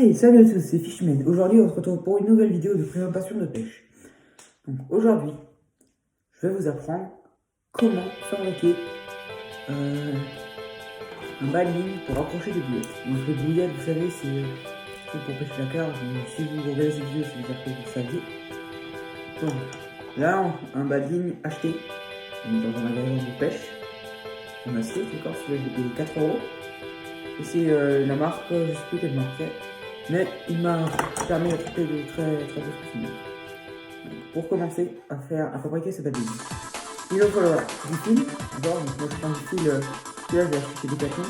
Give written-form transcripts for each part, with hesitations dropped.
Hey, salut à tous, c'est Fishman. Aujourd'hui, on se retrouve pour une nouvelle vidéo de présentation de pêche. Donc aujourd'hui, je vais vous apprendre comment fabriquer un baling pour accrocher des boulettes. Donc les boulettes, vous savez, c'est pour pêcher la carpe. Donc, si vous regardez cette vidéo, ça veut dire que vous le saviez. Donc là, un baling acheté dans un magasin de pêche. On a acheté, d'accord, celui-là j'ai payé 4 euros. Et c'est la marque, je sais plus quelle marque c'est. Mais il m'a permis d'attraper de très beaux spécimens. Pour commencer à fabriquer ce baling, il va falloir du fil. D'abord, moi je prends du fil, celui-là je l'ai acheté chez Decathlon.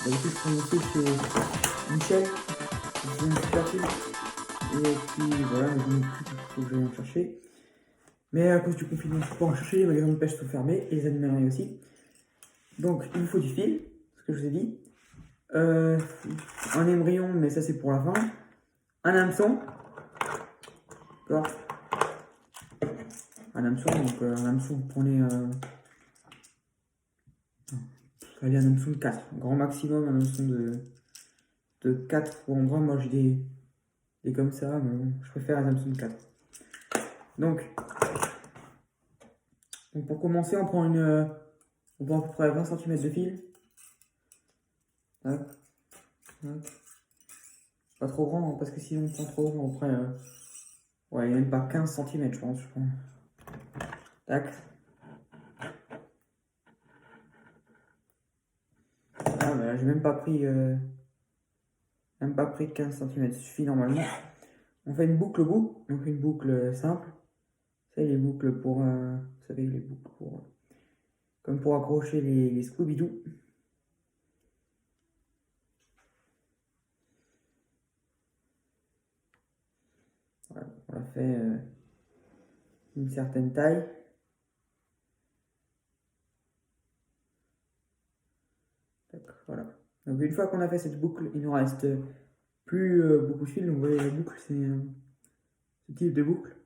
D'habitude je prends mon fil chez Michel, c'est une super fil. Et puis voilà, il faut que j'aille en chercher. Mais à cause du confinement, je ne peux pas en chercher, les magasins de pêche sont fermés et les animaleries aussi. Donc il me faut du fil, ce que je vous ai dit. Un émerillon, mais ça c'est pour la fin. Un hameçon. D'accord. Un hameçon, donc un hameçon, vous prenez. Allez, un hameçon de 4. Grand maximum, un hameçon de 4. Ou en vrai, moi j'ai des comme ça, mais bon, je préfère un hameçon de 4. Donc pour commencer, on prend on prend à peu près 20 cm de fil. Hop, hop. Pas trop grand, hein, parce que si on prend trop grand, après. Ouais, il n'y a même pas 15 cm, je pense. Tac. Ah, bah, j'ai même pas pris 15 cm, ça suffit normalement. On fait une boucle au bout, donc une boucle simple. Ça, les boucles pour, vous savez, les boucles pour, comme pour accrocher les Scooby-Doo. Voilà, on a fait une certaine taille. Voilà. Donc une fois qu'on a fait cette boucle, il nous reste plus beaucoup de fil. Donc vous voyez la boucle, c'est ce type de boucle.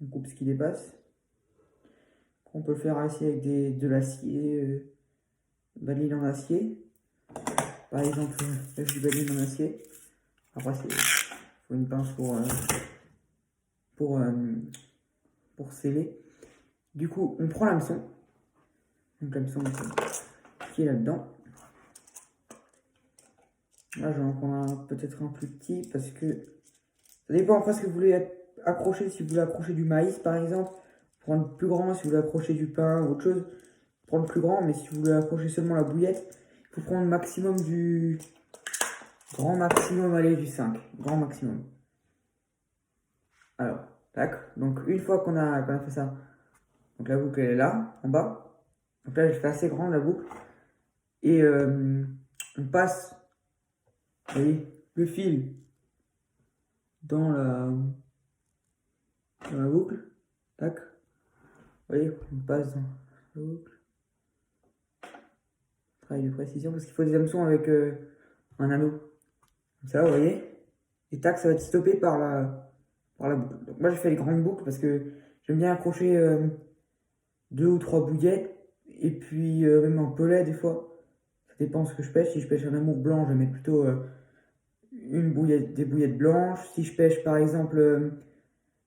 On coupe ce qui dépasse. On peut le faire aussi avec de l'acier, baline en acier. Par exemple, là j'ai du baline en acier. Après, il faut une pince pour sceller. Du coup, on prend l'hameçon. Donc l'hameçon qui est là-dedans. Là, je vais en prendre peut-être un plus petit parce que ça dépend après ce que vous voulez accrocher. Si vous voulez accrocher du maïs, par exemple, prendre plus grand. Si vous voulez accrocher du pain ou autre chose, prendre plus grand. Mais si vous voulez accrocher seulement la bouillette, il faut prendre maximum du grand maximum, allez, du 5. Grand maximum. Alors, tac. Donc, une fois qu'on a fait ça, donc la boucle elle est là, en bas. Donc là, je fais assez grande la boucle. Et on passe, vous voyez, le fil dans la boucle. Tac. Vous voyez, on passe dans la boucle. Travail de précision parce qu'il faut des hameçons avec un anneau. Comme ça, vous voyez. Et tac, ça va être stoppé par la boucle. Donc moi, j'ai fait les grandes boucles parce que j'aime bien accrocher 2 ou 3 bouillettes. Et puis même un pelet des fois. Ça dépend de ce que je pêche. Si je pêche un amour blanc, je vais mettre plutôt des bouillettes blanches. Si je pêche par exemple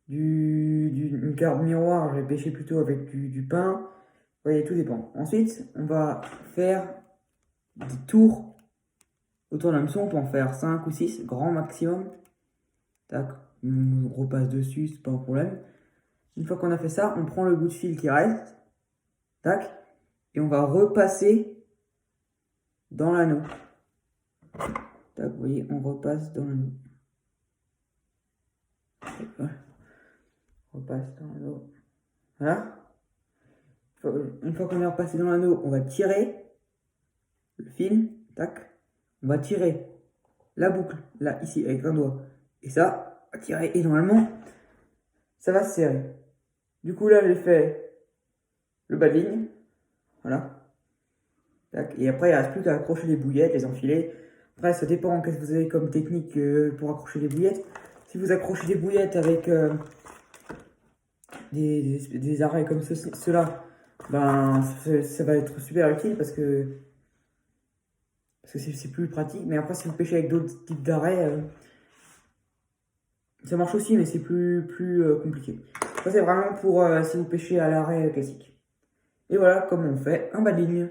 une carpe miroir, je vais pêcher plutôt avec du pain. Vous voyez, tout dépend. Ensuite, on va faire des tours autour de l'hameçon. On peut en faire 5 ou 6, grand maximum. Tac, on repasse dessus, c'est pas un problème. Une fois qu'on a fait ça, on prend le bout de fil qui reste. Tac, et on va repasser dans l'anneau. Tac, vous voyez, on repasse dans l'anneau. On repasse dans l'anneau. Voilà. Une fois qu'on est repassé dans l'anneau, on va tirer le fil. Tac. On va tirer la boucle, là, ici, avec un doigt. Et ça, on va tirer. Et normalement, ça va se serrer. Du coup, là, j'ai fait le bas de ligne. Voilà. Tac. Et après, il ne reste plus qu'à accrocher les bouillettes, les enfiler. Après, ça dépend qu'est-ce que vous avez comme technique pour accrocher les bouillettes. Si vous accrochez des bouillettes avec des arrêts comme ceux-là, ben, ça va être super utile parce que c'est plus pratique. Mais après, si vous pêchez avec d'autres types d'arrêts, ça marche aussi, mais c'est plus compliqué. Ça, c'est vraiment pour si vous pêchez à l'arrêt classique. Et voilà comment on fait un bas de ligne.